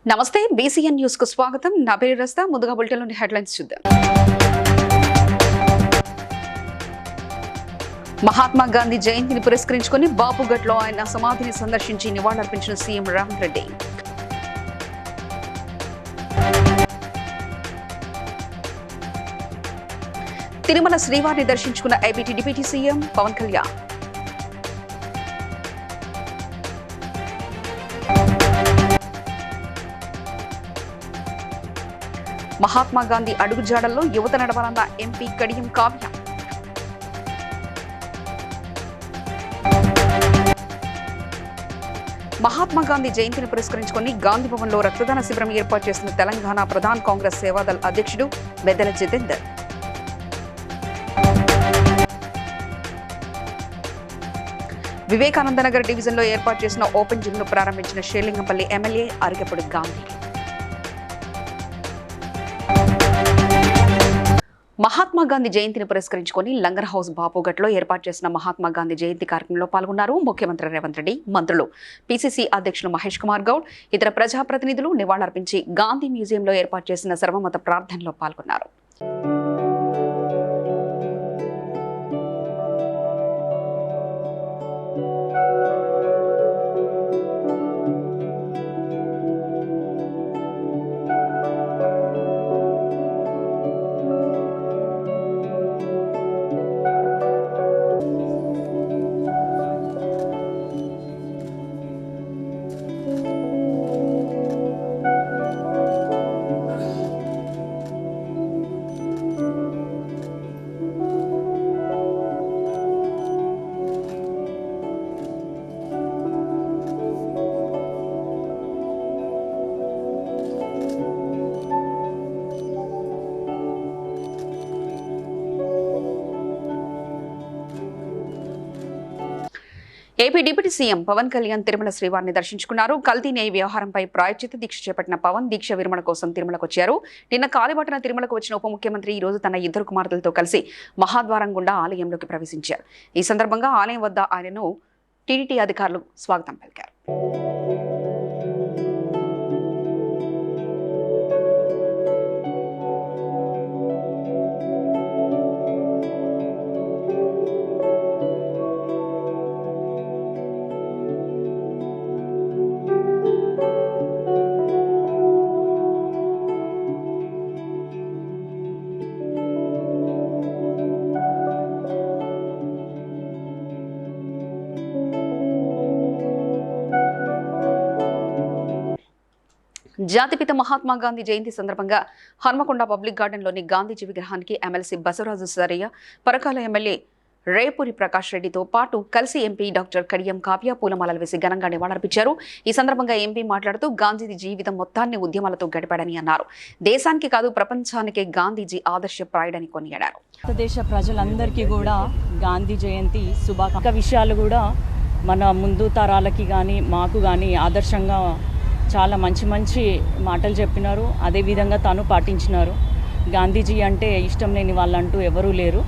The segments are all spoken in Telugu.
నమస్తే బీసీఎన్ న్యూస్ కు స్వాగతం. నా పేరు రస్తా. ముందుగా బులెటిన్లోని హెడ్లైన్స్ చూద్దాం. మహాత్మా గాంధీ జయంతిని పురస్కరించుకుని బాపుఘట్లో ఆయన సమాధిని సందర్శించి నివాళులర్పించిన సీఎం రేవంత్ రెడ్డి. తిరుమల శ్రీవారిని దర్శించుకున్న AP deputy CM Pawan Kalyan. Mahatma Gandhi అడుగుజాడల్లో యువత నడవాలన్న ఎంపీ కడియం కావ్య. మహాత్మా గాంధీ జయంతిని పురస్కరించుకుని గాంధీ భవన్లో రక్తదాన శిబిరం ఏర్పాటు చేసిన తెలంగాణ ప్రధాన కాంగ్రెస్ సేవాదళ్ అధ్యక్షుడు మెద్దెల జితేందర్. వివేకానందనగర్ డివిజన్లో ఏర్పాటు చేసిన ఓపెన్ జిమ్ ను ప్రారంభించిన షేర్లింగంపల్లి ఎమ్మెల్యే అరికెప్పుడు గాంధీ. మహాత్మా గాంధీ జయంతిని పురస్కరించుకుని లంగర్ హౌస్ బాపుఘట్లో ఏర్పాటు చేసిన మహాత్మా గాంధీ జయంతి కార్యక్రమంలో పాల్గొన్నారు ముఖ్యమంత్రి రేవంత్ రెడ్డి, మంత్రులు, పీసీసీ అధ్యక్షులు మహేష్ కుమార్ గౌడ్, ఇతర ప్రజాప్రతినిధులు నివాళులర్పించి గాంధీ మ్యూజియంలో ఏర్పాటు చేసిన సర్వమత ప్రార్థనలో పాల్గొన్నారు. AP deputy CM Pawan Kalyan Tirumala శ్రీవారిని దర్శించుకున్నారు. కల్తీ న్యాయ వ్యవహారంపై ప్రాయశ్చిత్త దీక్ష చేపట్టిన పవన్ దీక్ష విరమణ కోసం తిరుమలకు వచ్చారు. నిన్న కాలిబాటన తిరుమలకు వచ్చిన ఉప ముఖ్యమంత్రి ఈ రోజు తన ఇద్దరు కుమార్తెలతో కలిసి మహాద్వారం గుండా ఆలయంలోకి ప్రవేశించారు. ఈ సందర్భంగా ఆలయం వద్ద ఆయనను టీటీడీ అధికారులు స్వాగతం పలికారు. జాతిపిత మహాత్మా గాంధీ జయంతి సందర్భంగా హన్మకొండ పబ్లిక్ గార్డెన్లోని గాంధీజీ విగ్రహానికి ఎమ్మెల్సీ బసవరాజు సరయ్య, పరకాల ఎమ్మెల్యే రేపూరి ప్రకాష్ రెడ్డితో పాటు కలిసి ఎంపీ డాక్టర్ కడియం కావ్య పూలమాలలు వేసి ఘనంగా నివాళులర్పించారు. ఈ సందర్భంగా ఎంపీ మాట్లాడుతూ గాంధీజీ జీవితం మొత్తాన్ని ఉద్యమాలతో గడిపాడని అన్నారు. దేశానికి కాదు ప్రపంచానికే గాంధీజీ ఆదర్శప్రాయుడని కొనియాడారు. దేశ ప్రజలందరికీ కూడా గాంధీ జయంతి శుభాకాంక్షలు. విషయాలు కూడా మన ముందు తరాలకి కానీ మాకు కానీ ఆదర్శంగా చాలా మంచి మంచి మాటలు చెప్పినారు. అదేవిధంగా తాను పాటించినారు. గాంధీజీ అంటే ఇష్టం లేని వాళ్ళంటూ ఎవరూ లేరు.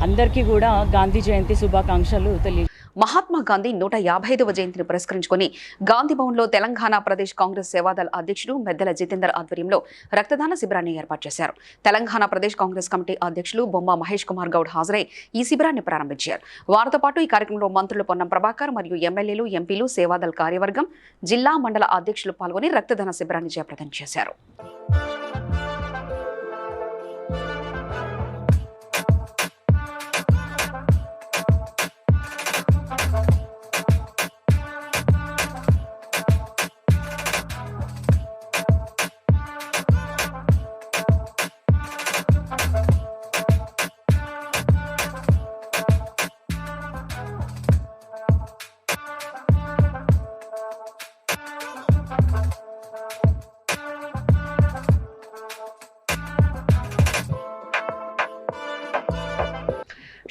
అందరికీ కూడా గాంధీ జయంతి శుభాకాంక్షలు తెలియ. మహాత్మా గాంధీ 155వ జయంతిని పురస్కరించుకుని గాంధీ భవన్లో తెలంగాణ ప్రదేశ్ కాంగ్రెస్ సేవాదళ్ అధ్యక్షుడు మెద్దెల జితేందర్ ఆధ్వర్యంలో రక్తదాన శిబిరాన్ని ఏర్పాటు చేశారు. తెలంగాణ ప్రదేశ్ కాంగ్రెస్ కమిటీ అధ్యక్షులు బొమ్మ మహేష్ కుమార్ గౌడ్ హాజరై ఈ శిబిరాన్ని ప్రారంభించారు. వారితో పాటు ఈ కార్యక్రమంలో మంత్రులు పొన్నం ప్రభాకర్ మరియు ఎమ్మెల్యేలు, ఎంపీలు, సేవాదళ్ కార్యవర్గం, జిల్లా మండల అధ్యక్షులు పాల్గొని రక్తదాన శిబిరాన్ని జయప్రదం చేశారు.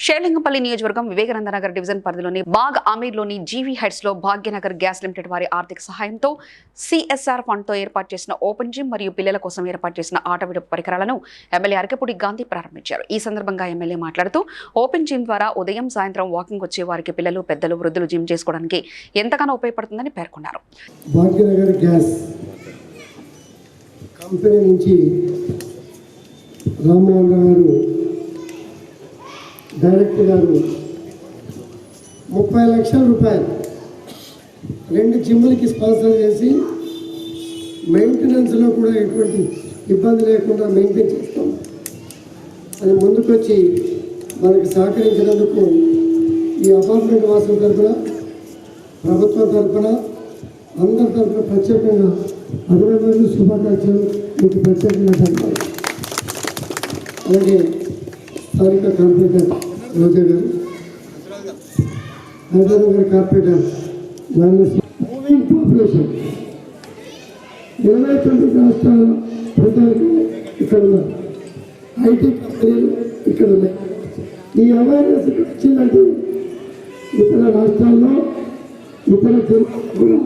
షేర్లింగంపల్లి నియోజకవర్గం వివేకానందనగర్ డివిజన్ పరిధిలోని బాగ్ ఆమీర్లోని జీవీ హైట్స్ లో భాగ్యనగర్ గ్యాస్ లిమిటెడ్ వారి ఆర్థిక సహాయంతో సిఎస్ఆర్ ఫండ్ తో ఏర్పాటు చేసిన ఓపెన్ జిమ్ మరియు పిల్లల కోసం ఏర్పాటు చేసిన ఆట విడుపు పరికరాలను ఎమ్మెల్యే అరికెపూడి గాంధీ ప్రారంభించారు. ఈ సందర్భంగా ఎమ్మెల్యే మాట్లాడుతూ ఓపెన్ జిమ్ ద్వారా ఉదయం సాయంత్రం వాకింగ్ వచ్చే వారికి పిల్లలు, పెద్దలు, వృద్ధులు జిమ్ చేసుకోవడానికి ఎంతగానో ఉపయోగపడుతుందని పేర్కొన్నారు. కంపెనీ నుంచి రామ్మోహన్ రావు గారు డైరెక్టర్ గారు 30 లక్షల రూపాయలు 2 జిమ్లకి స్పాన్సర్ చేసి మెయింటెనెన్స్లో కూడా ఎటువంటి ఇబ్బంది లేకుండా మెయింటైన్ చేస్తాం అని ముందుకొచ్చి మనకి సహకరించినందుకు ఈ అపార్ట్మెంట్ వాసుల తరఫున ప్రభుత్వం తరఫున అందరి తరఫున ప్రత్యేకంగా అభినందనలు శుభాకాంక్షలు మీకు ప్రత్యేకంగా ధన్యవాదాలు. అలాగే స్థానిక కార్పొరేటర్ రోజా గారు, హైదరాబాద్ కార్పొరేటర్ మూవింగ్ పాపులేషన్ 29 రాష్ట్రాల ప్రజలకు ఇక్కడ ఉన్నారు, ఐటీ కంపెనీలు ఇక్కడ ఉన్నాయి. ఈ అవేర్నెస్ వచ్చిందంటే ఇతర రాష్ట్రాల్లో ఇతర జిల్లాల్లో కూడా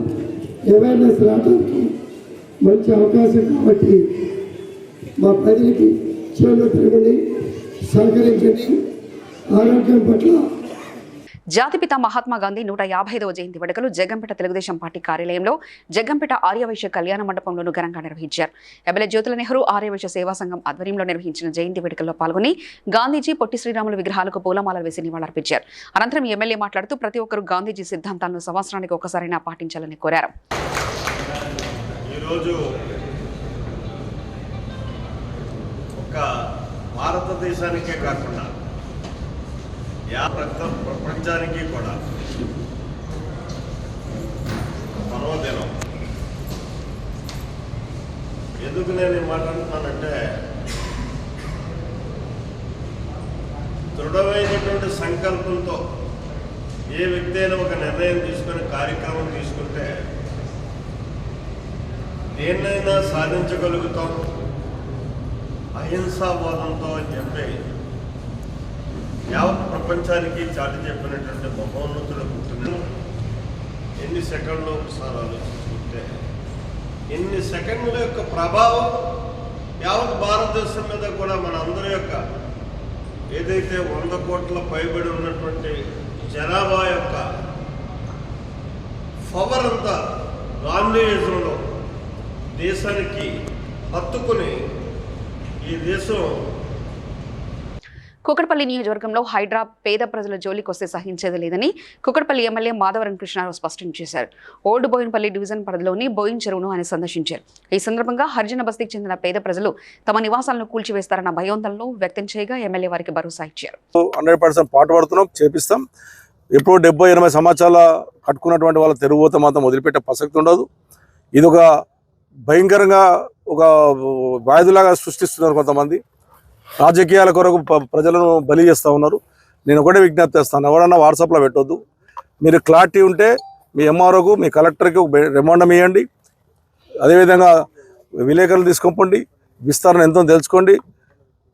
అవేర్నెస్ రావడానికి మంచి అవకాశం. కాబట్టి మా ప్రజలకి చేతులు తిరగండి, సహకరించండి. ఆరోగ్యం పట్ల జాతిపిత మహాత్మా గాంధీ 155వ జయంతి వేడుకలు జగ్గంపేట తెలుగుదేశం పార్టీ కార్యాలయంలో జగ్గంపేట ఆర్యవైశ్య కళ్యాణ మండపంలోను ఘనంగా నిర్వహించారు. ఎమ్మెల్యే జ్యోతుల నెహ్రూ ఆర్యవైశ్య సేవా సంఘం ఆధ్వర్యంలో నిర్వహించిన జయంతి వేడుకల్లో పాల్గొని గాంధీజీ, పొట్టి శ్రీరాములు విగ్రహాలకు పూలమాలలు వేసి నివాళులర్పించారు. అనంతరం ఎమ్మెల్యే మాట్లాడుతూ ప్రతి ఒక్కరూ గాంధీజీ సిద్ధాంతాలను సంవత్సరానికి ఒకసారైనా పాటించాలని కోరారు. భారతదేశానికే కాకుండా ప్రపంచానికి కూడా పర్వదినం. ఎందుకు నేను మాట్లాడుతున్నానంటే, దృఢమైనటువంటి సంకల్పంతో ఏ వ్యక్తి అయినా ఒక నిర్ణయం తీసుకొని కార్యక్రమం తీసుకుంటే దేన్నైనా సాధించగలుగుతాం అహింసావాదంతో అని చెప్పి యావత్ ప్రపంచానికి చాటి చెప్పినటువంటి మహోన్నతుడు పుట్టిన ఎన్ని సెకండ్లు ఒకసారి ఆలోచించుకుంటే ఎన్ని సెకండ్ల యొక్క ప్రభావం యావత్ భారతదేశం మీద కూడా మన అందరి యొక్క ఏదైతే 100 కోట్ల పైబడి ఉన్నటువంటి జనాభా యొక్క పవర్ అంతా గాంధీయిజంలో దేశానికి హత్తుకుని ఈ దేశం. కుకట్పల్లి నియోజకవర్గంలో హైడ్రా పేద ప్రజల జోలికి వస్తే సహించేది లేదని కుకట్పల్లి ఎమ్మెల్యే మాధవరం కృష్ణారావు స్పష్టం చేశారు. ఓల్డ్ బోయిన్పల్లి డివిజన్ పరిధిలోని బోయిన్ చెరువును ఆయన సందర్శించారు. ఈ సందర్భంగా హరిజన బస్తీకి చెందిన పేద ప్రజలు తమ నివాసాలను కూల్చివేస్తారన్న భయోందనలు వ్యక్తం చేయగా ఎమ్మెల్యే వారికి భరోసా ఇచ్చారు. 100% పాటుపడుతున్నాం, చేపిస్తాం. ఎప్పుడు 70-80 సంవత్సరాల కట్టుకున్నటువంటి వాళ్ళ తెరువుత మాత్రం వదిలిపెట్టే ప్రసక్తి ఉండదు. ఇది ఒక భయంకరంగా ఒక వ్యాధిలాగా సృష్టిస్తున్నారు కొంతమంది. రాజకీయాల కొరకు ప్రజలను బలి చేస్తూ ఉన్నారు. నేను ఒకటే విజ్ఞప్తి చేస్తాను, ఎవరన్నా వాట్సాప్లో పెట్టొద్దు. మీరు క్లారిటీ ఉంటే మీ ఎంఆర్ఓకు, మీ కలెక్టర్కి రిమాండం ఇవ్వండి. అదేవిధంగా విలేకరులు తీసుకోండి, విస్తరణ ఎంతో తెలుసుకోండి,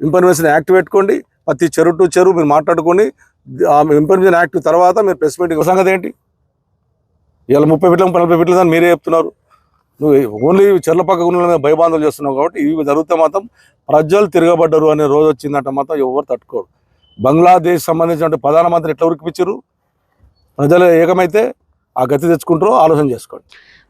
ఇన్ఫర్మేషన్ యాక్ట్ పెట్టుకోండి. ప్రతి చెరువు టు చెరువు మీరు మాట్లాడుకోండి. ఆ ఇన్ఫర్మేషన్ యాక్ట్ తర్వాత మీరు ప్రెస్ మీటింగ్ సంగతి ఏంటి? ఇవాళ 30 ఫీట్ల 40 ఫీట్ల దాన్ని మీరే చెప్తున్నారు. నువ్వు ఓన్లీ చెర్ల పక్క గుండెల భయబాంధలు చేస్తున్నావు. కాబట్టి ఇవి జరిగితే మాత్రం ప్రజలు తిరగబడ్డరు అనే రోజు వచ్చిందంటే మాత్రం ఎవరు తట్టుకోరు. బంగ్లాదేశ్ సంబంధించిన ప్రధానమంత్రి ఎట్లా ఉరికిపించారు? ప్రజలు ఏకమైతే ఆ గతి తెచ్చుకుంటారో ఆలోచన చేసుకోండి.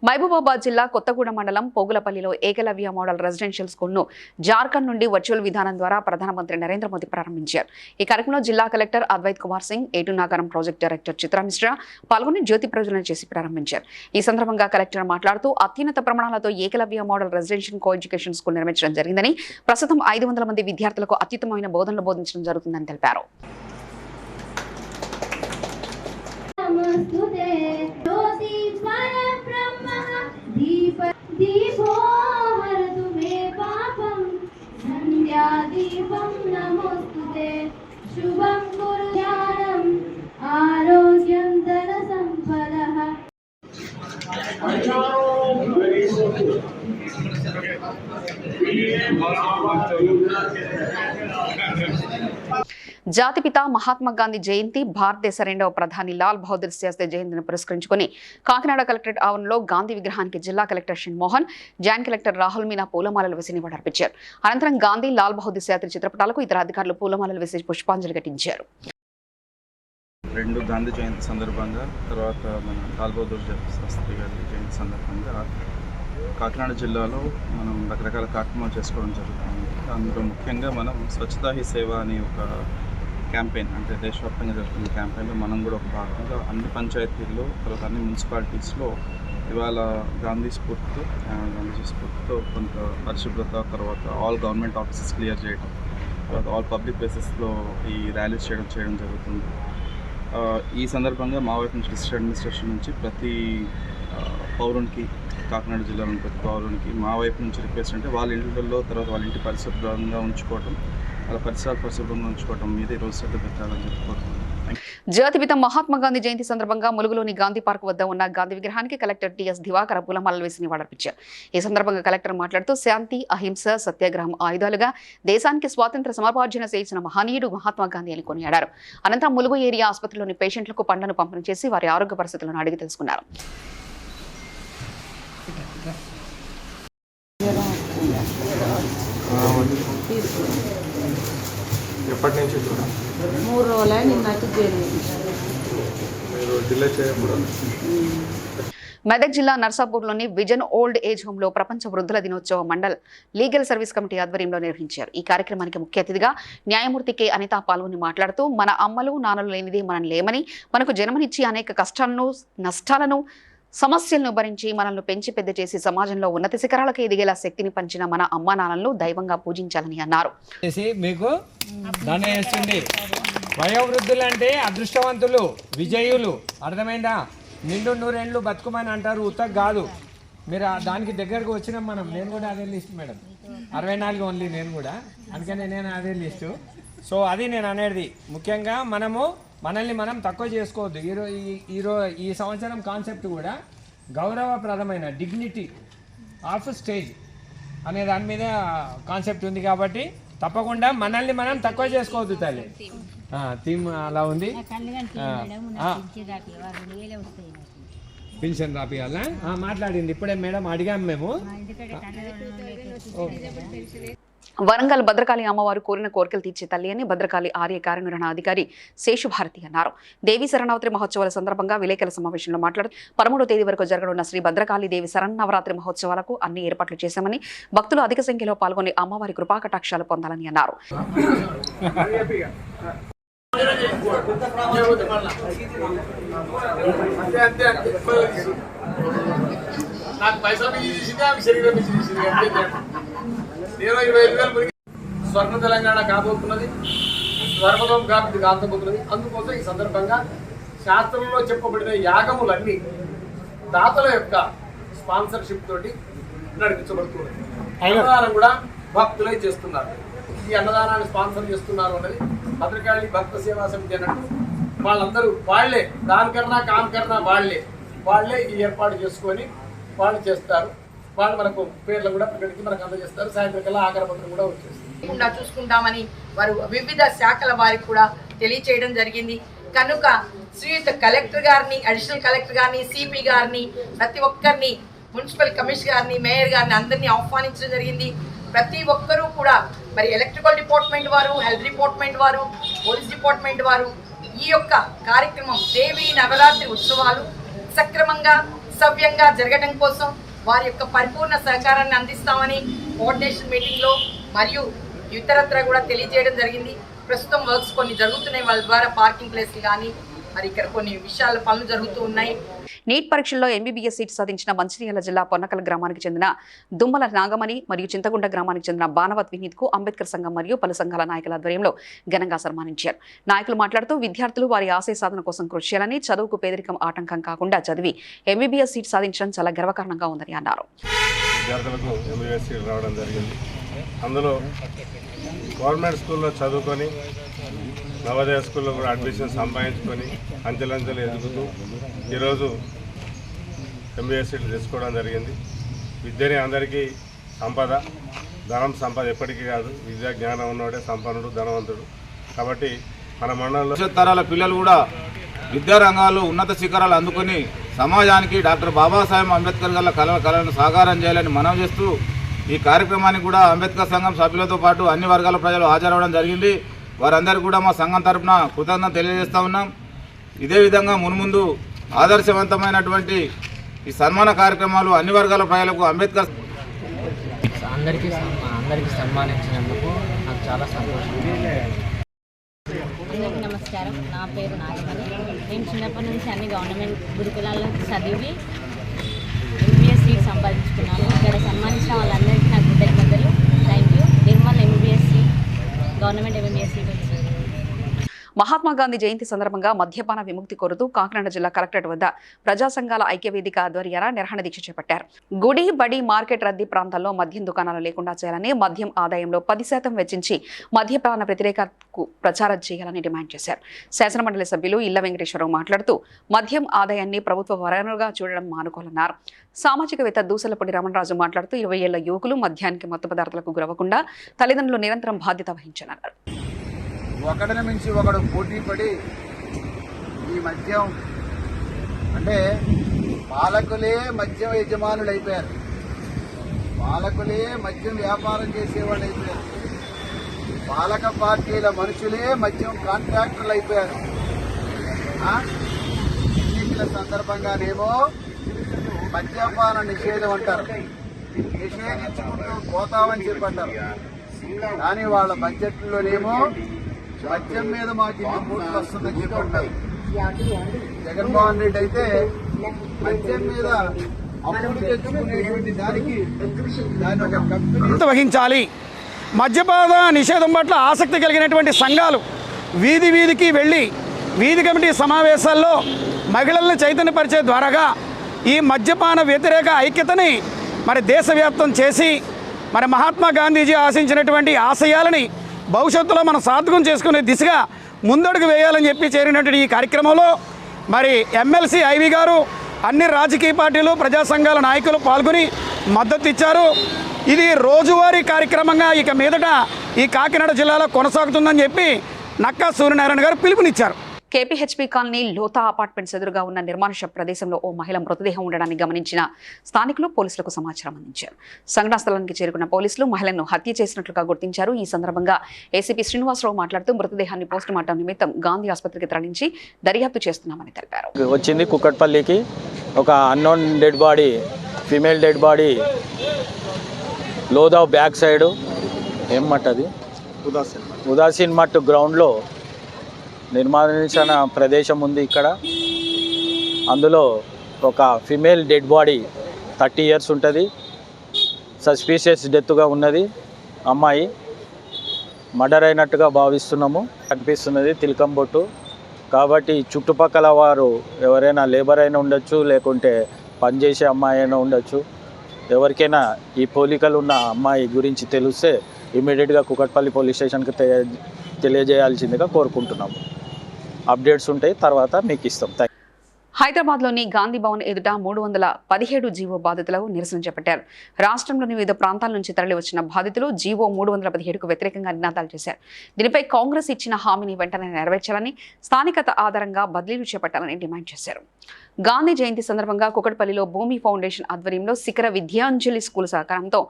మహబూబాబాద్ జిల్లా కొత్తగూడెం మండలం పోగులపల్లిలో ఏకలవ్య మోడల్ రెసిడెన్షియల్ స్కూల్ను జార్ఖండ్ నుండి వర్చువల్ విధానం ద్వారా ప్రధానమంత్రి నరేంద్ర మోదీ ప్రారంభించారు. ఈ కార్యక్రమంలో జిల్లా కలెక్టర్ అద్వైత్ కుమార్ సింగ్, ఏటు నాగారం ప్రాజెక్ట్ డైరెక్టర్ చిత్రా మిశ్రా పాల్గొని జ్యోతి ప్రజ్వలన చేసి ప్రారంభించారు. ఈ సందర్భంగా కలెక్టర్ మాట్లాడుతూ అత్యున్నత ప్రమాణాలతో Eklavya model residential co education school నిర్మించడం జరిగిందని, ప్రస్తుతం 500 మంది విద్యార్థులకు అత్యుత్తమమైన బోధనలు బోధించడం జరుగుతుందని తెలిపారు. दीपो हरतु मे पापं संध्यादीपं नमोस्तुते शुभं कुरु ज्ञानम् आरोग्यं धनसम्पदः. జాతిపిత మహాత్మా గాంధీ జయంతి, భారతదేశ 2వ ప్రధాని లాల్ బహదూర్ శాస్త్రి జయంతిని పురస్కరించుకుని కాకినాడ కలెక్టరేట్ ఆవరణలో గాంధీ విగ్రహానికి జిల్లా collector Shanmohan, joint collector Rahul Meena పూలమాలలు వేసి నివాళులర్పించారు. అనంతరం గాంధీ, లాల్ బహదూర్ శాస్త్రి చిత్రపటాలకు ఇతర అధికారులు పూలమాలలు వేసి పుష్పాంజలి ఘటించారు. 2 గాంధీ జయంతి సందర్భంగా, తర్వాత మన లాల్ బహదూర్ శాస్త్రి గారి జయంతి సందర్భంగా కాకినాడ జిల్లాలో మనం రకరకాల కార్యక్రమాలు చేసుకోవడం జరుగుతుంది. అందులో ముఖ్యంగా మనం స్వచ్ఛతా హీ సేవ అనే ఒక క్యాంపెయిన్, అంటే దేశవ్యాప్తంగా జరుగుతున్న క్యాంపెయిన్లో మనం కూడా ఒక భాగంగా అన్ని పంచాయతీల్లో, తర్వాత అన్ని మున్సిపాలిటీస్లో ఇవాళ గాంధీ స్ఫూర్తితో కొంత పరిశుభ్రత, తర్వాత ఆల్ గవర్నమెంట్ ఆఫీసెస్ క్లియర్ చేయడం, తర్వాత ఆల్ పబ్లిక్ ప్లేసెస్లో ఈ ర్యాలీస్ చేయడం జరుగుతుంది. ఈ సందర్భంగా మా వైపు నుంచి డిస్ట్రిక్ట్ అడ్మినిస్ట్రేషన్ నుంచి ప్రతి పౌరునికి, కాకినాడ జిల్లాలోని ప్రతి పౌరునికి మా వైపు నుంచి రిక్వెస్ట్ అంటే వాళ్ళ ఇళ్ళల్లో, తర్వాత వాళ్ళ ఇంటి పరిశుభ్రంగా ఉంచుకోవటం, వాళ్ళ పరిసరాలు పరిశుభ్రంగా ఉంచుకోవటం మీద ఈరోజు శ్రద్ధ పెట్టాలని చెప్పుకోవడం. జాతిపిత మహాత్మా గాంధీ జయంతి సందర్భంగా ములుగులోని గాంధీ పార్క్ వద్ద ఉన్న గాంధీ విగ్రహానికి కలెక్టర్ టిఎస్ దివాకర్ పూలమాలలు వేసి నివాళులర్పించారు. ఈ సందర్భంగా కలెక్టర్ మాట్లాడుతూ శాంతి, అహింస, సత్యాగ్రహం ఆయుధాలుగా దేశానికి స్వాతంత్ర సమార్జన చేసిన మహనీయుడు మహాత్మా గాంధీ అని కొనియాడారు. అనంతరం ములుగు ఏరియా ఆసుపత్రిలోని పేషెంట్లకు పండ్లను పంపిణీ చేసి వారి ఆరోగ్య పరిస్థితులను అడిగి తెలుసుకున్నారు. ఎప్పటి నుంచి 3 రోజులు నిన్నట్టు మీరు డిలే చేయకూడదు. మెదక్ జిల్లా నర్సాపూర్లోని విజన్ ఓల్డ్ ఏజ్ హోంలో ప్రపంచ వృద్ధుల దినోత్సవ మండల్ లీగల్ సర్వీస్ కమిటీ ఆధ్వర్యంలో నిర్వహించారు. ఈ కార్యక్రమానికి ముఖ్య అతిథిగా న్యాయమూర్తి కె అనిత పాల్గొని మాట్లాడుతూ మన అమ్మలు నాన్నలు లేనిదే మనం లేమని, మనకు జన్మనిచ్చి అనేక కష్టాలను, నష్టాలను, సమస్యలను భరించి మనల్ని పెంచి పెద్ద చేసి సమాజంలో ఉన్నత శిఖరాలకు ఎదిగేలా శక్తిని పంచిన మన అమ్మా నాన్నలను దైవంగా పూజించాలని అన్నారు. మీకు ధనేస్తుంది. వయోవృద్ధులు అంటే అదృష్టవంతులు, విజయులు. అర్థమైందా? నిండు నూరేళ్ళు బతుకుమని అంటారు, ఉత్తకు కాదు. మీరు దానికి దగ్గరకు వచ్చినాం మనం. నేను కూడా అదే లిస్ట్ మేడం, 64 ఓన్లీ నేను కూడా, అందుకనే నేను అదే లిస్టు. సో అది నేను అనేది ముఖ్యంగా మనల్ని మనం తక్కువ చేసుకోవద్దు. ఈ సంవత్సరం కాన్సెప్ట్ కూడా గౌరవప్రదమైన డిగ్నిటీ ఆఫ్ స్టేజ్ అనే దాని మీద కాన్సెప్ట్ ఉంది. కాబట్టి తప్పకుండా మనల్ని మనం తక్కువ చేసుకోవద్దు తల్లి. థీమ్ అలా ఉంది. పెన్షన్ రాపియాలా మాట్లాడింది ఇప్పుడే మేడం, అడిగాము మేము. వరంగల్ భద్రకాళి అమ్మవారు కోరిన కోరికలు తీర్చే తల్లి అని భద్రకాళి ఆర్య కార్యనిర్వహణాధికారి శేషుభారతి అన్నారు. దేవి శరణవరాత్రి మహోత్సవాల సందర్భంగా విలేకరుల సమావేశంలో మాట్లాడుతూ 13వ తేదీ వరకు జరగనున్న శ్రీ భద్రకాళి దేవి శరణవరాత్రి మహోత్సవాలకు అన్ని ఏర్పాట్లు చేశామని, భక్తులు అధిక సంఖ్యలో పాల్గొని అమ్మవారి కృపాకటాక్షాలు పొందాలని అన్నారు. స్వర్ణ తెలంగాణ కాబోతున్నది, స్వర్ణదం కాకపోతున్నది. అందుకోసం ఈ సందర్భంగా శాస్త్రంలో చెప్పబడిన యాగములన్నీ దాతల యొక్క స్పాన్సర్షిప్ తోటి నడిపించబడుతున్నది. అన్నదానం కూడా భక్తులే చేస్తున్నారు. ఈ అన్నదానాన్ని స్పాన్సర్ చేస్తున్నారు అన్నది భద్రకాళి భక్త సేవా సమితి అన్నట్టు వాళ్ళందరూ వాళ్ళే దానికన్నా కానికన్నా వాళ్ళే ఈ ఏర్పాటు చేసుకొని వాళ్ళు చేస్తారు. వాళ్ళు మనకు పేర్లు కూడా ప్రకటించి మనకు అందజేస్తారు. సాయంత్రం కల్లా ఆకరపత్రం కూడా వచ్చేస్తుంది. చూసుకుంటామని వారు వివిధ శాఖల వారికి కూడా తెలియచేయడం జరిగింది. కనుక శ్రీయుత కలెక్టర్ గారిని, అడిషనల్ కలెక్టర్ గారిని, సిపి గారిని, ప్రతి ఒక్కరిని, మున్సిపల్ కమిషనర్ గారిని, మేయర్ గారిని అందరినీ ఆహ్వానించడం జరిగింది. ప్రతి ఒక్కరూ కూడా మరి ఎలక్ట్రికల్ డిపార్ట్మెంట్ వారు, హెల్త్ డిపార్ట్మెంట్ వారు, పోలీస్ డిపార్ట్మెంట్ వారు ఈ యొక్క కార్యక్రమం దేవి నవరాత్రి ఉత్సవాలు సక్రమంగా సవ్యంగా జరగడం కోసం వారి యొక్క పరిపూర్ణ సహకారాన్ని అందిస్తామని కోఆర్డినేషన్ మీటింగ్లో మరియు ఇతరత్ర కూడా తెలియజేయడం జరిగింది. ప్రస్తుతం వర్క్స్ కొన్ని జరుగుతున్నాయి, వాళ్ళ ద్వారా పార్కింగ్ ప్లేస్లు కానీ మరి ఇక్కడ కొన్ని విషయాల పనులు జరుగుతూ ఉన్నాయి. నీట్ పరీక్షల్లో ఎంబీబీఎస్ సీట్ సాధించిన మంచిర్యాల జిల్లా పొన్నకల గ్రామానికి చెందిన దుమ్మల నాగమణి మరియు చింతగుండ గ్రామానికి చెందిన బానవత్ వినీత్కు అంబేద్కర్ సంఘం మరియు పలు సంఘాల నాయకుల ఆధ్వర్యంలో ఘనంగా సన్మానించారు. నాయకులు మాట్లాడుతూ విద్యార్థులు వారి ఆశయ సాధన కోసం కృషి చేయాలని, చదువుకు పేదరికం ఆటంకం కాకుండా చదివి ఎంబీబీఎస్ సీట్ సాధించడం చాలా గర్వకారణంగా ఉందని అన్నారు. విద్యార్థులకు ఎంబీబీఎస్ సీట్ రావడం జరిగింది. అందులో గవర్నమెంట్ స్కూల్లో చదువుకొని నవోదయ స్కూల్లో కూడా అడ్మిషన్ సంపాదించుకొని అంచెలంచెలు ఎదుగుతూ ఈరోజు ఎంబీఎస్ సీట్లు తీసుకోవడం జరిగింది. విద్యని అందరికీ సంపద, ధనం సంపద ఎప్పటికీ కాదు. విద్యా జ్ఞానం ఉన్నవాడే సంపన్నుడు, ధనవంతుడు. కాబట్టి మన మండలంలో భవిష్యత్ తరాల పిల్లలు కూడా విద్యారంగాల్లో ఉన్నత శిఖరాలు అందుకొని సమాజానికి డాక్టర్ బాబాసాహెబ్ అంబేద్కర్ గారి కళలను సాకారం చేయాలని మనం చేస్తూ ఈ కార్యక్రమానికి కూడా అంబేద్కర్ సంఘం సభ్యులతో పాటు అన్ని వర్గాల ప్రజలు హాజరవడం జరిగింది. వారందరికీ కూడా మా సంఘం తరఫున కృతజ్ఞత తెలియజేస్తూ ఉన్నాం. ఇదే విధంగా మున్ముందు ఆదర్శవంతమైనటువంటి ఈ సన్మాన కార్యక్రమాలు అన్ని వర్గాల ప్రజలకు అంబేద్కర్ అందరికీ సన్మానించినందుకు నాకు చాలా సంతోషం. అందరికీ నమస్కారం. నా పేరు నాగమణి. నేను చిన్నప్పటి నుంచి అన్ని గవర్నమెంట్ గురుకులాల్లో చదివి ఎంబీఎస్ సీట్ సంపాదించుకున్నాను. ఇక్కడ సన్మానించిన వాళ్ళందరికీ నాకు కృతజ్ఞతలు. Thank you. Nirmal MBBS seat, government MBBS seat వచ్చింది. మహాత్మా గాంధీ జయంతి సందర్భంగా మద్యపాన విముక్తి కోరుతూ కాకినాడ జిల్లా కలెక్టరేట్ వద్ద ప్రజా సంఘాల ఐక్యవేదిక ఆధ్వర్యాన నిరసన దీక్ష చేపట్టారు. గుడి, బడి, మార్కెట్ రద్దీ ప్రాంతాల్లో మద్యం దుకాణాలు లేకుండా చేయాలని, మద్యం ఆదాయంలో 10% వెచ్చించి మద్యపాన వ్యతిరేకతకు ప్రచారం చేయాలని డిమాండ్ చేశారు. శాసనమండలి సభ్యులు ఇళ్ల వెంకటేశ్వరరావు మాట్లాడుతూ మద్యం ఆదాయాన్ని ప్రభుత్వ వనరుగా చూడడం మానుకోవాలన్నారు. సామాజికవేత్త దూసలపూడి రమణరాజు మాట్లాడుతూ 20 ఏళ్ల యువకులు మద్యానికి మత్తు పదార్థాలకు గురవకుండా తల్లిదండ్రులు నిరంతరం బాధ్యత వహించాలన్నారు. ఒకడిని మించి ఒకడు పోటీ పడి ఈ మద్యం అంటే పాలకులే మద్యం యజమానులు అయిపోయారు, పాలకులే మద్యం వ్యాపారం చేసేవాళ్ళు అయిపోయారు, పాలక పార్టీల మనుషులే మద్యం కాంట్రాక్టర్లు అయిపోయారు. ఎన్నికల సందర్భంగానేమో మద్యపాన నిషేధం అంటారు, నిషేధించుకుంటూ పోతామని చెప్పంటారు. కానీ వాళ్ళ బడ్జెట్లోనేమో మద్యం మీద మాకు ఇన్ని కోట్లు వస్తుందని చెప్పంటారు. జగన్మోహన్ రెడ్డి అయితే మద్యం మీద అప్పులు తెచ్చుకునేటువంటి దానికి దాని ఒక కంపెనీ వహించాలి. మద్యపాన నిషేధం పట్ల ఆసక్తి కలిగినటువంటి సంఘాలు వీధి వీధికి వెళ్ళి వీధి కమిటీ సమావేశాల్లో మహిళలను చైతన్యపరిచే ద్వారాగా ఈ మద్యపాన వ్యతిరేక ఐక్యతని మరి దేశవ్యాప్తం చేసి మరి మహాత్మా గాంధీజీ ఆశించినటువంటి ఆశయాలని భవిష్యత్తులో మనం సార్థకం చేసుకునే దిశగా ముందడుగు వేయాలని చెప్పి చేరినటువంటి ఈ కార్యక్రమంలో మరి ఎమ్మెల్సీ ఐవి గారు, అన్ని రాజకీయ పార్టీలు, ప్రజా సంఘాల నాయకులు పాల్గొని మద్దతు ఇచ్చారు. ఇది రోజువారీ కార్యక్రమంగా ఇక మీదట ఈ కాకినాడ జిల్లాలో కొనసాగుతుందని చెప్పి నక్కా సూర్యనారాయణ గారు పిలుపునిచ్చారు. కేపీహెచ్పీ కాలనీ లోతా అపార్ట్మెంట్స్ ఎదురుగా ఉన్న నిర్మానుష్య ప్రదేశంలో ఓ మహిళ మృతదేహం ఉండడాన్ని గమనించిన స్థానికులు పోలీసులకు సమాచారం అందించారు. సంఘటనా స్థలానికి చేరుకున్న పోలీసులు మహిళను హత్య చేసినట్లుగా గుర్తించారు. ఈ సందర్భంగా ఏసీపీ శ్రీనివాసరావు మాట్లాడుతూ మృతదేహాన్ని పోస్టుమార్టం నిమిత్తం గాంధీ ఆసుపత్రికి తరలించి దర్యాప్తు చేస్తున్నామని తెలిపారు. వచ్చింది కుక్కట్పల్లికి ఒక unknown dead body, female dead body Lodha back side ఏం మట్ అది ఉదాసీన్ మట్ గ్రౌండ్లో నిర్మాణించిన ప్రదేశం ఉంది. ఇక్కడ అందులో ఒక ఫిమేల్ డెడ్ బాడీ 30 years ఉంటుంది. సస్పీషియస్ డెత్గా ఉన్నది. అమ్మాయి మర్డర్ అయినట్టుగా భావిస్తున్నాము. కనిపిస్తున్నది తిలకం బొట్టు. కాబట్టి చుట్టుపక్కల వారు ఎవరైనా లేబర్ అయినా ఉండొచ్చు, లేకుంటే పనిచేసే అమ్మాయి అయినా ఉండొచ్చు. ఎవరికైనా ఈ పోలికలు ఉన్న అమ్మాయి గురించి తెలిస్తే ఇమీడియట్గా కుకట్పల్లి పోలీస్ స్టేషన్కి తెలియజేయాల్సిందిగా కోరుకుంటున్నాము. అప్డేట్స్ ఉంటాయి, తర్వాత మీకు ఇస్తాం. హైదరాబాద్లోని గాంధీ భవన్ ఎదుట 317 జీవో బాధితులకు నిరసన చేపట్టారు. రాష్ట్రంలోని వివిధ ప్రాంతాల నుంచి తరలి వచ్చిన బాధితులు జీవో 317కు వ్యతిరేకంగా నినాదాలు చేశారు. దీనిపై కాంగ్రెస్ ఇచ్చిన హామీని వెంటనే నెరవేర్చాలని, స్థానికత ఆధారంగా బదిలీలు చేపట్టాలని డిమాండ్ చేశారు. గాంధీ జయంతి సందర్భంగా కుకట్పల్లిలో భూమి ఫౌండేషన్ ఆధ్వర్యంలో శిఖర విద్యాంజలి స్కూల్ సహకారంతో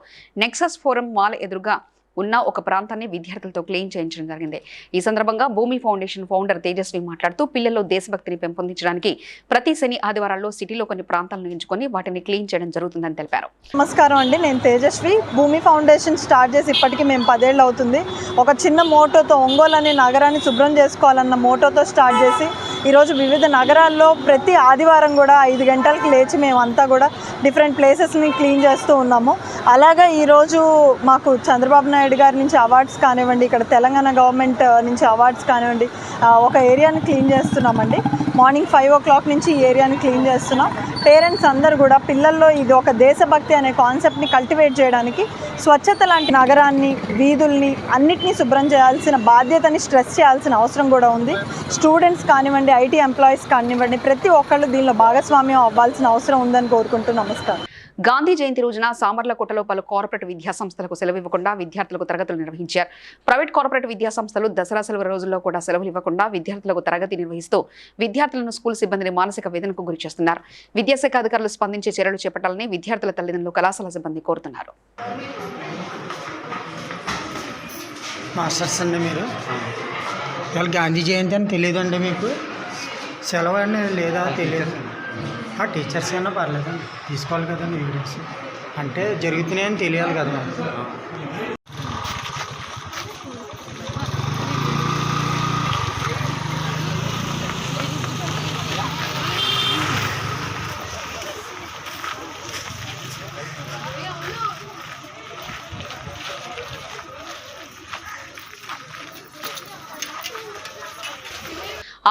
నెక్సస్ ఫోరం మాల్ ఎదురుగా ఉన్న ఒక ప్రాంతాన్ని విద్యార్థులతో క్లీన్ చేయించడం జరిగింది. ఈ సందర్భంగా భూమి ఫౌండేషన్ ఫౌండర్ తేజస్వి మాట్లాడుతూ పిల్లల్లో దేశభక్తిని పెంపొందించడానికి ప్రతి శని ఆదివారాల్లో సిటీలో కొన్ని ప్రాంతాలను ఎంచుకొని వాటిని క్లీన్ చేయడం జరుగుతుందని తెలిపారు. నమస్కారం అండి, నేను తేజస్వి. భూమి ఫౌండేషన్ స్టార్ట్ చేసి ఇప్పటికీ మేము 10 ఏళ్ళు అవుతుంది. ఒక చిన్న మోటోతో ఒంగోలు అనే నగరాన్ని శుభ్రం చేసుకోవాలన్న మోటోతో స్టార్ట్ చేసి ఈరోజు వివిధ నగరాల్లో ప్రతి ఆదివారం కూడా 5 గంటలకు లేచి మేమంతా కూడా డిఫరెంట్ ప్లేసెస్ని క్లీన్ చేస్తూ ఉన్నాము. అలాగా ఈరోజు మాకు చంద్రబాబు నాయుడు గారి నుంచి అవార్డ్స్ కానివ్వండి, ఇక్కడ తెలంగాణ గవర్నమెంట్ నుంచి అవార్డ్స్ కానివ్వండి, ఒక ఏరియాని క్లీన్ చేస్తున్నామండి. మార్నింగ్ 5 o'clock నుంచి ఈ ఏరియాని క్లీన్ చేస్తున్నాం. పేరెంట్స్ అందరూ కూడా పిల్లల్లో ఇది ఒక దేశభక్తి అనే కాన్సెప్ట్ని కల్టివేట్ చేయడానికి స్వచ్ఛత లాంటి నగరాన్ని, వీధుల్ని అన్నిటినీ శుభ్రం చేయాల్సిన బాధ్యతని స్ట్రెస్ చేయాల్సిన అవసరం కూడా ఉంది. స్టూడెంట్స్ కానివ్వండి, ఐటీ ఎంప్లాయీస్ కానివ్వండి, ప్రతి ఒక్కళ్ళు దీనిలో భాగస్వామ్యం అవ్వాల్సిన అవసరం ఉందని కోరుకుంటూ నమస్కారం. గాంధీ జయంతి రోజున సామర్లకోటలో పలు కార్పొరేట్ విద్యా సంస్థలకు సెలవు ఇవ్వకుండా విద్యార్థులకు తరగతులు నిర్వహించారు. ప్రైవేట్ కార్పొరేట్ విద్యా సంస్థలు దసరా సెలవు రోజుల్లో కూడా సెలవులు ఇవ్వకుండా విద్యార్థులకు తరగతి నిర్వహిస్తూ విద్యార్థులను స్కూల్ సిబ్బందిని మానసిక వేదనకు గురి చేస్తున్నారు. విద్యాశాఖ అధికారులు స్పందించి చర్యలు చేపట్టాలని విద్యార్థుల తల్లిదండ్రులు, కళాశాల సిబ్బంది కోరుతున్నారు. మాస్టర్స్ అండి, మీరు ఇవాళ గాంధీ జయంతి అని తెలియదండి మీకు? సెలవు అండి లేదా? తెలియదు. టీచర్స్ కన్నా పర్లేదండి, తీసుకోవాలి కదండి వీడియోస్, అంటే జరుగుతున్నాయని తెలియాలి కదా మనకు.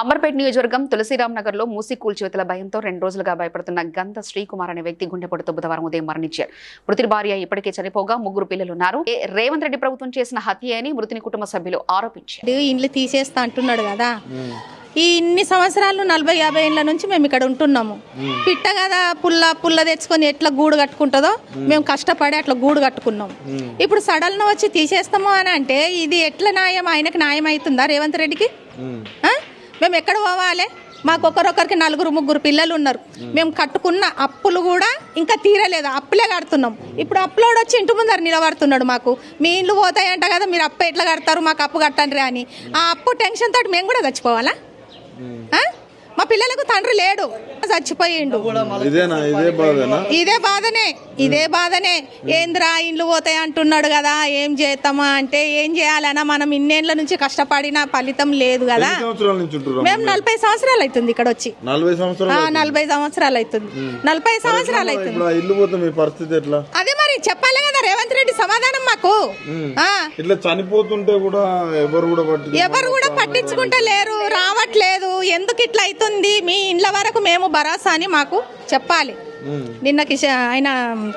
అమర్పేట్ నియోజకవర్గం తులసిరామ్ నగర్ లో మూసి కూల్చివేతల భయంతో 2 రోజులుగా భయపడుతున్న గంధ శ్రీకుమార్ అనే వ్యక్తి గుండెపోటుతో బుధవారం ఉదయం మరణించారు. మృతుడి భార్య ఇప్పటికే చనిపోగా 3 పిల్లలున్నారు. రేవంత్ రెడ్డి ప్రభుత్వం చేసిన హత్య అని మృతుని కుటుంబ సభ్యులు ఆరోపించారు. ఇండ్లు తీసేస్తా అంటున్నాడు కదా, ఈ ఇన్ని సంవత్సరాలు 40-50 ఏళ్ళ నుంచి మేము ఇక్కడ ఉంటున్నాము. పిట్ట కదా పుల్ల తెచ్చుకొని ఎట్లా గూడు కట్టుకుంటుందో మేము కష్టపడి అట్లా గూడు కట్టుకున్నాం. ఇప్పుడు సడన్ వచ్చి తీసేస్తాము అని అంటే ఇది ఎట్లా న్యాయం? ఆయనకి న్యాయం అవుతుందా రేవంత్ రెడ్డికి? మేము ఎక్కడ పోవాలి? మాకు ఒకరొకరికి 4-3 పిల్లలు ఉన్నారు. మేము కట్టుకున్న అప్పులు కూడా ఇంకా తీరలేదు, అప్పులే కడుతున్నాం. ఇప్పుడు అప్పులోడు వచ్చి ఇంటి ముందర నిలబడుతున్నాడు. మాకు మీ ఇల్లు పోతాయంట కదా, మీరు అప్పు ఎట్లా కడతారు, మాకు అప్పు కట్టండి అని. ఆ అప్పు టెన్షన్ తోటి మేము కూడా చచ్చిపోవాలా? మా పిల్లలకు తండ్రి లేడు, చచ్చిపోయిండు. ఇదే బాధనే. ఏంద్రా ఇండ్లు పోతాయి అంటున్నాడు కదా, ఏం చేస్తామా అంటే ఏం చేయాలన్నా మనం ఇన్నేళ్ల నుంచి కష్టపడిన ఫలితం లేదు కదా. మేము 40 సంవత్సరాలు అవుతుంది ఇక్కడ వచ్చి. 40 సంవత్సరాలు అవుతుంది. 40 సంవత్సరాలు అవుతుంది. అదే మరి చెప్పాలి కదా రేవంత్ రెడ్డి సమాధానం మాకు. ఇట్లా చనిపోతుంటే కూడా ఎవరు కూడా పట్టించుకుంటా లేరు, రావట్లేదు. ఎందుకు ఇట్లా అవుతుంది? మీ ఇండ్ల వరకు మేము భరోసా అని మాకు చెప్పాలి. నిన్న ఆయన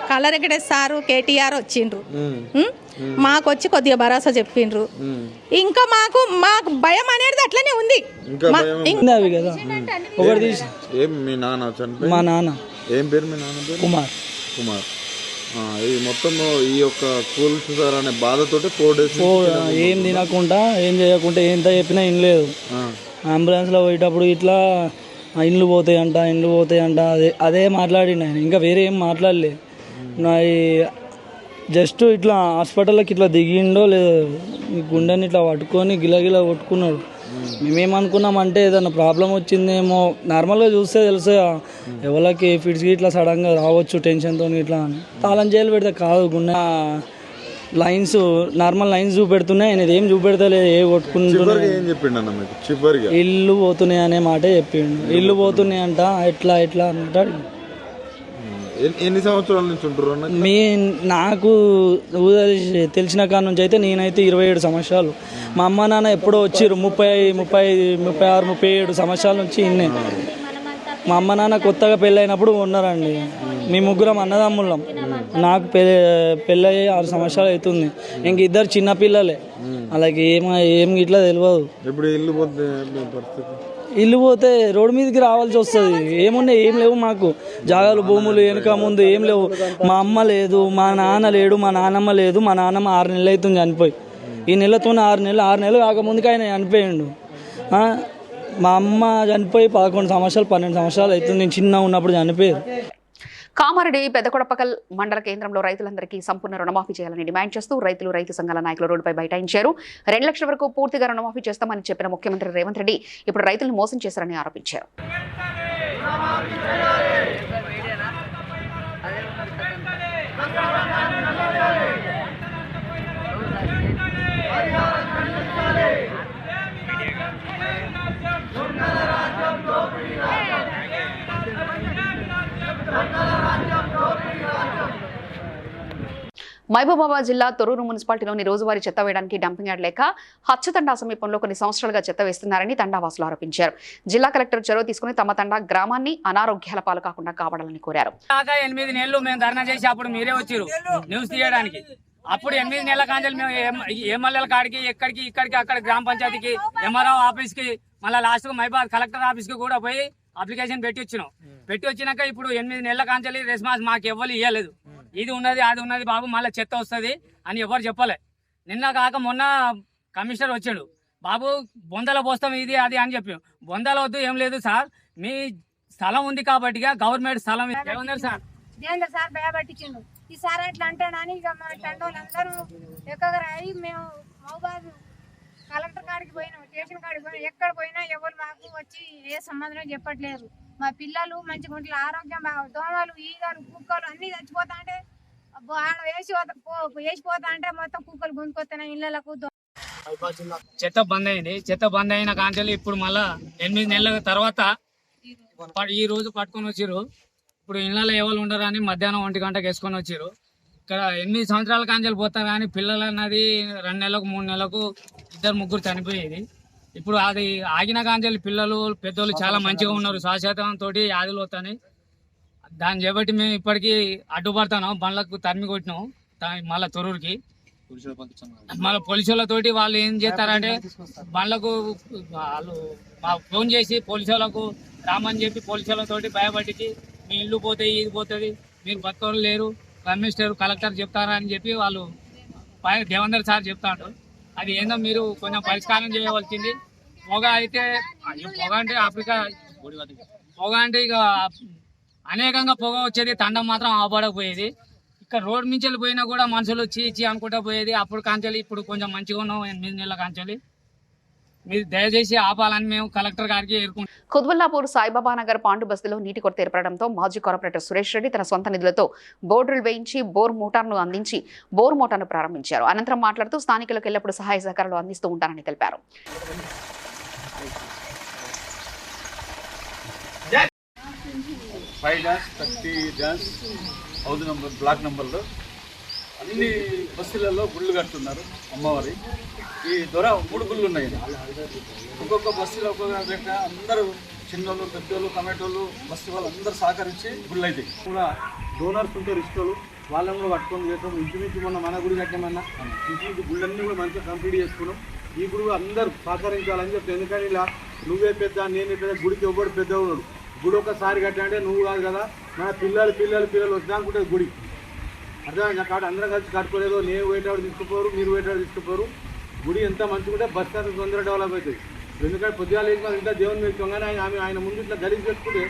కలరెగడేస్ సారు కేటీఆర్ వచ్చిండ్రు, మాకు వచ్చి కొద్దిగా భరోసా చెప్పిండ్రు. ఇంకా మాకు భయం అనేది అట్లనే ఉంది. మా నాన్న ఏం పేరు? మీ నాన్న పేరు కుమార్. ఈ మొత్తం ఈ యొక్క కూల్చుతారు అనే బాధతోటి 4 days ఏం తినకుండా ఏం చేయకుండా ఎంత చెప్పినా ఏం లేదు. అంబులెన్స్లో పోయేటప్పుడు ఇట్లా ఇండ్లు పోతాయంట అదే మాట్లాడిండు ఆయన, ఇంకా వేరే ఏం మాట్లాడలే. నా జస్ట్ ఇట్లా హాస్పిటల్లోకి ఇట్లా దిగిండో లేదు, గుండెని ఇట్లా పట్టుకొని గిలగిల కొట్టుకున్నాడు. మేమేమనుకున్నామంటే ఏదైనా ప్రాబ్లం వచ్చిందేమో, నార్మల్గా చూస్తే తెలుసా ఎవరికి ఫిట్స్కి ఇట్లా సడన్గా రావచ్చు టెన్షన్తో ఇట్లా అని. తాళం చేయలు పెడితే కాదు, గుండె లైన్స్ నార్మల్ లైన్స్ చూపెడుతున్నాయి, ఆయన ఏం చూపెడతలే. ఏ కొట్టుకుంటున్నా ఇల్లు పోతున్నాయి అనే మాట చెప్పిండు. ఇల్లు పోతున్నాయి అంట, ఎట్లా అంటాడు. ఎన్ని సంవత్సరాల నుంచి ఉంటారు? నాకు తెలిసిన కాడ నుంచి అయితే నేనైతే 27 సంవత్సరాలు. మా అమ్మ నాన్న ఎప్పుడో వచ్చిర్రు 36, 37 సంవత్సరాల నుంచి ఇన్నే. మా అమ్మ నాన్న కొత్తగా పెళ్ళైనప్పుడు ఉన్నారండి. మీ 3 అన్నదమ్ముళ్ళం. నాకు పెళ్ళయి 6 సంవత్సరాలు అవుతుంది. ఇంక 2 చిన్నపిల్లలే, అలాగే ఏం ఇట్లా తెలియదు. ఇప్పుడు ఇల్లు పోతే రోడ్డు మీదకి రావాల్సి వస్తుంది. ఏమున్నాయి? ఏం లేవు మాకు. జాగాలు భూములు వెనుక ముందు ఏం లేవు. మా అమ్మ లేదు, మా నాన్న లేడు, మా నాన్నమ్మ లేదు. మా నాన్నమ్మ 6 నెలలు అవుతుంది చనిపోయి. ఈ నెలతో 6 నెలలు కాకముందుకు ఆయన చనిపోయిండు. మా అమ్మ చనిపోయి 11 సంవత్సరాలు 12 సంవత్సరాలు అవుతుంది. నేను చిన్న ఉన్నప్పుడు చనిపోయారు. కామారెడ్డి పెద్దకొడపకల్ మండల కేంద్రంలో రైతులందరికీ సంపూర్ణ రుణమాఫీ చేయాలని డిమాండ్ చేస్తూ రైతు సంఘాల నాయకులు రోడ్డుపై బైఠాయించారు. 2 లక్షల వరకు పూర్తిగా రుణమాఫీ చేస్తామని చెప్పిన ముఖ్యమంత్రి రేవంత్ రెడ్డి ఇప్పుడు రైతులను మోసం చేశారని ఆరోపించారు. మహబూబాబాద్ జిల్లా తొర్రూరు మున్సిపాలిటీలోని రోజువారీ చెత్త వేయడానికి డంపింగ్ యార్డ్ లేక హచ్చతండా సమీపంలో కొన్ని సంవత్సరాలుగా చెత్త వేస్తున్నారని తండావాసులు ఆరోపించారు. జిల్లా కలెక్టర్ చొరవ తీసుకుని తమ తండా గ్రామాన్ని అనారోగ్యాల పాలు కాకుండా కాపాడాలని కోరారు. 8 నెలలు మేము ధర్నా చేసి అప్పుడు మీరే వచ్చారు న్యూస్ తీయడానికి. అప్పుడు 8 నెలల కాంజలు మేము ఎమ్మెల్యేల కాడికి ఇక్కడికి అక్కడ గ్రామ పంచాయతీకి ఎంఆర్ఓ ఆఫీస్కి మళ్ళీ లాస్ట్ మహబూబాబాద్ కలెక్టర్ ఆఫీస్కి కూడా పోయి అప్లికేషన్ పెట్టి వచ్చినాక ఇప్పుడు 8 నెలల కాంచెలి రెస్పాన్స్ మాకు ఎవ్వరు ఇవ్వలేదు. ఇది ఉన్నది అది ఉన్నది బాబు మళ్ళీ చెత్త వస్తుంది అని ఎవరు చెప్పలే. నిన్న కాక మొన్న కమిషనర్ వచ్చాడు, బాబు బొందల పోస్తాం ఇది అది అని చెప్పాం. బొందల వద్దు ఏం లేదు సార్, మీ స్థలం ఉంది కాబట్టి గవర్నమెంట్ స్థలం ఏమన్నారు సార్ భయపట్టించిండు. ఈసారి ఎట్లా అంటాడని ఇక మా టెండోళ్ళందరూ ఎక్కువగా రాయి మేము మహబూబాద్ కలెక్టర్ కాడికి పోయినాం, స్టేషన్ కాడికి పోయినా, ఎక్కడ పోయినా ఎవరు మాకు వచ్చి ఏ సంబంధం చెప్పట్లేదు. మా పిల్లలు మంచిగా ఉంటే ఆరోగ్యం దోమలు ఈగలు కుక్కలు అన్ని చచ్చిపోతా అంటే ఆడ వేసిపోతా అంటే మొత్తం కుక్కలు గుంజుకొస్తున్నాయి ఇళ్ళకు. చెత్త బంద్ అయింది. చెత్త బంద్ అయిన కాంచెలు ఇప్పుడు మళ్ళా 8 నెలల తర్వాత ఈ రోజు పట్టుకొని వచ్చారు. ఇప్పుడు ఇళ్ళలో ఎవరు ఉండరు అని మధ్యాహ్నం 1 గంటకు వేసుకొని వచ్చారు. ఇక్కడ 8 సంవత్సరాల కాంచెలు పోతారు కానీ పిల్లలు అన్నది 2 నెలలకు 3 నెలలకు 2-3 చనిపోయేది. ఇప్పుడు అది ఆగిన కాంచెలు పిల్లలు పెద్దోళ్ళు చాలా మంచిగా ఉన్నారు. శాశ్వతంతో వ్యాధులు వస్తాయి. దాన్ని చేపట్టి మేము ఇప్పటికీ అడ్డుపడతాను. బండ్లకు తరిమి కొట్టినాం మళ్ళీ తొరూరుకి. మళ్ళీ పోలీసులతోటి వాళ్ళు ఏం చేస్తారంటే బండ్లకు వాళ్ళు ఫోన్ చేసి పోలీసులకు రామని చెప్పి పోలీసులతోటి భయపట్టించి మీ ఇల్లు పోతే ఇది పోతుంది, మీరు బతకరు లేరు, కమిషనర్ కలెక్టర్ చెప్తారా అని చెప్పి వాళ్ళు దేవేందర్ సార్ చెప్తాడు. అది ఏందో మీరు కొంచెం పరిష్కారం చేయవలసింది. పొగ అయితే పొగ అంటే ఆఫ్రికా పొగ అంటే ఇక అనేకంగా పొగ వచ్చేది, తండం మాత్రం ఆపడకపోయేది. ఇక్కడ రోడ్ నుంచి పోయినా కూడా మనుషులు చీ అనుకుంటా పోయేది. అప్పుడు కాంచాలి, ఇప్పుడు కొంచెం మంచిగా ఉన్నాం 8 నెలల కాంచాలి. మీరు దయచేసి ఆపాలని మేము కలెక్టర్ గారికి ఏర్కొంటాం. కుత్బుల్లాపూర్ సాయిబాబా నగర్ పాండు బస్తీలో నీటి కొరత ఏర్పడడంతో మాజీ కార్పొరేటర్ సురేష్ రెడ్డి తన సొంత నిధులతో బోర్డులు వేయించి బోర్ మోటార్ను ప్రారంభించారు. అనంతరం మాట్లాడుతూ స్థానికులకు ఎల్లప్పుడూ సహాయ సహకారాలు అందిస్తూ ఉంటారని తెలిపారు. 5-30 హౌస్ నెంబర్ బ్లాక్ నెంబర్లో అన్ని బస్సులలో గుళ్ళు కడుతున్నారు అమ్మవారి. ఈ దొర 3 గుళ్ళు ఉన్నాయి. ఒక్కొక్క బస్సులో ఒక్కొక్క పెట్ట అందరూ చిన్నోళ్ళు పెద్దోళ్ళు టమాటోళ్ళు బస్సు వాళ్ళు అందరూ సహకరించి గుళ్ళు అవుతాయి. కూడా డోనర్స్ ఉంటారు ఇష్టోళ్ళు, వాళ్ళని కూడా పట్టుకొని చేస్తాం. ఇంచుమించు మన గుడి కట్టామన్నా ఇంచుమించు గుళ్ళన్నీ కూడా మంచిగా కంప్లీట్ చేసుకున్నాం. ఈ గుడి అందరూ సహకరించాలని చెప్పి, ఎందుకని ఇలా నువ్వే పెద్ద నేనే పెద్ద, గుడికి ఎవ్వడు పెద్ద ఉన్నాడు. గుడి ఒకసారి కట్టాలంటే నువ్వు కాదు కదా, మన పిల్లలు వద్దానుకుంటే గుడి అర్థమైంది. కాబట్టి అందరం కలిసి కట్టుకోలేదు. నేను పోయేటప్పుడు తీసుకుపోరు, మీరు పోయేటప్పుడు తీసుకుపోరు. గుడి ఎంత మంచిగా బస్ స్టాండ్ తొందరగా డెవలప్ అవుతుంది. ఎందుకంటే పొద్దుగాలు వేసుకొని ఇంత దేవుని వేసుకోగానే ఆయన ముందు ఇట్లా గలీజ్ పెట్టుకుంటే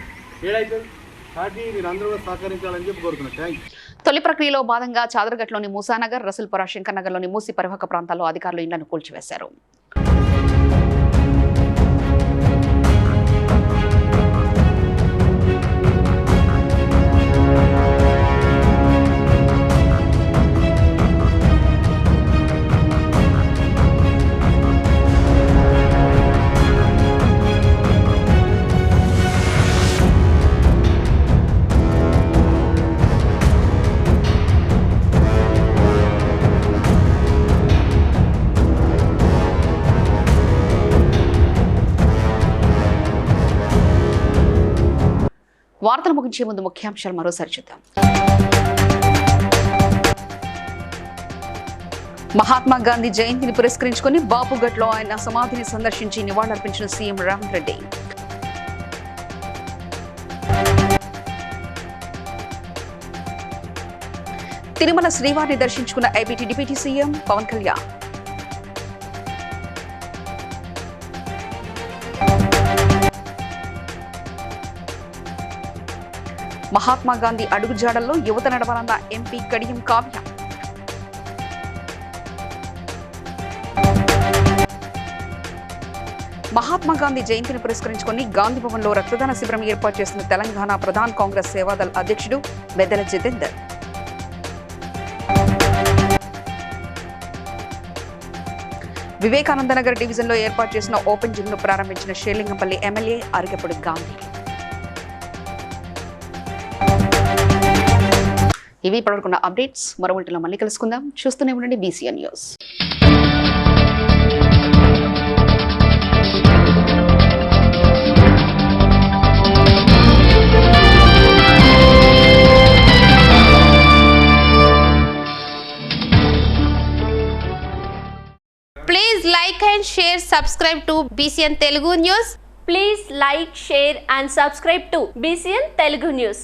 ఏడవుతుంది. కాబట్టి మీరు అందరూ కూడా సహకరించాలని చెప్పి కోరుతున్నాను. Thank you. తొలి ప్రక్రియలో భాగంగా చాదర్గట్లోని మూసానగర్, రసూల్పుర, శంకర్ నగర్లోని మూసి పరివాహక ప్రాంతాల్లో అధికారులు ఇళ్లను కూల్చివేశారు. వార్తలు ముగించే ముందు ముఖ్యాంశాలు మరోసారి చూద్దాం. మహాత్మా గాంధీ జయంతిని పురస్కరించుకుని బాపుగట్లో ఆయన సమాధిని సందర్శించి నివాళులర్పించిన సీఎం రేవంత్ రెడ్డి. తిరుమల శ్రీవారిని దర్శించుకున్న IBT deputy CM Pawan Kalyan. Mahatma Gandhi అడుగుజాడల్లో యువత నడవాలన్న ఎంపీ కడియం కావ్య. మహాత్మా గాంధీ జయంతిని పురస్కరించుకుని గాంధీ భవన్లో రక్తదాన శిబిరం ఏర్పాటు చేసిన తెలంగాణ ప్రధాన కాంగ్రెస్ సేవాదళ్ అధ్యక్షుడు మెద్దల జితేందర్. వివేకానందనగర్ డివిజన్లో ఏర్పాటు చేసిన ఓపెన్ జిమ్ ను ప్రారంభించిన షేలింగంపల్లి ఎమ్మెల్యే అరికెప్పుడు గాంధీ. ఇవి ఇప్పటివరకున్న అప్డేట్స్. మరో బులెటిన్లో మళ్ళీ కలుసుకుందాం. చూస్తూనే ఉండండి BCN news. Please like and share, subscribe to BCN Telugu News. Please like, share and subscribe to BCN Telugu News.